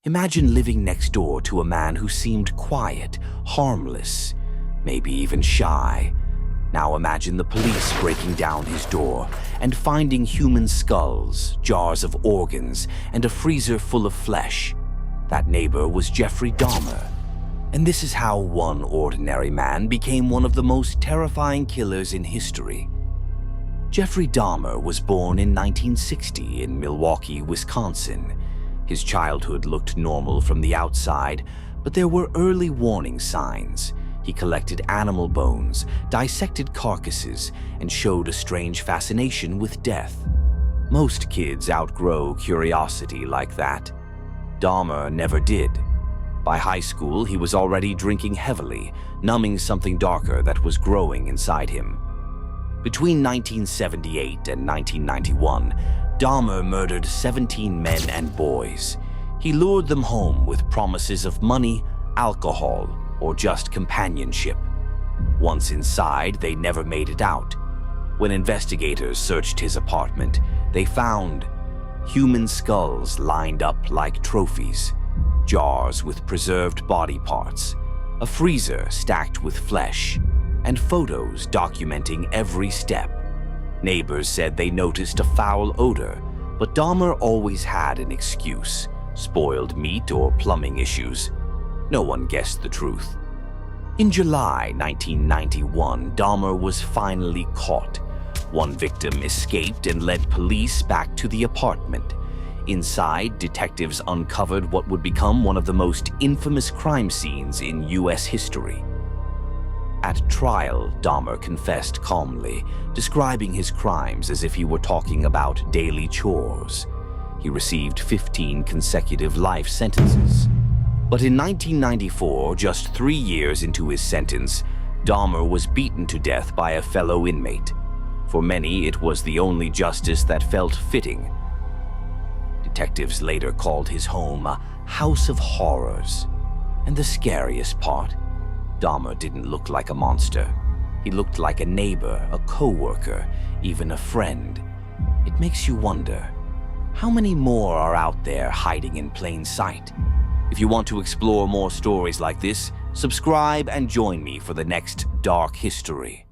Imagine living next door to a man who seemed quiet, harmless, maybe even shy. Now imagine the police breaking down his door and finding human skulls, jars of organs, and a freezer full of flesh. That neighbor was Jeffrey Dahmer. And this is how one ordinary man became one of the most terrifying killers in history. Jeffrey Dahmer was born in 1960 in Milwaukee, Wisconsin. His childhood looked normal from the outside, but there were early warning signs. He collected animal bones, dissected carcasses, and showed a strange fascination with death. Most kids outgrow curiosity like that. Dahmer never did. By high school, he was already drinking heavily, numbing something darker that was growing inside him. Between 1978 and 1991, Dahmer murdered 17 men and boys. He lured them home with promises of money, alcohol, or just companionship. Once inside, they never made it out. When investigators searched his apartment, they found human skulls lined up like trophies, jars with preserved body parts, a freezer stacked with flesh, and photos documenting every step. Neighbors said they noticed a foul odor, but Dahmer always had an excuse: spoiled meat or plumbing issues. No one guessed the truth. In July 1991, Dahmer was finally caught. One victim escaped and led police back to the apartment. Inside, detectives uncovered what would become one of the most infamous crime scenes in U.S. history. At trial, Dahmer confessed calmly, describing his crimes as if he were talking about daily chores. He received 15 consecutive life sentences. But in 1994, just 3 years into his sentence, Dahmer was beaten to death by a fellow inmate. For many, it was the only justice that felt fitting. Detectives later called his home a house of horrors. And the scariest part, Dahmer didn't look like a monster. He looked like a neighbor, a co-worker, even a friend. It makes you wonder, how many more are out there hiding in plain sight? If you want to explore more stories like this, subscribe and join me for the next dark history.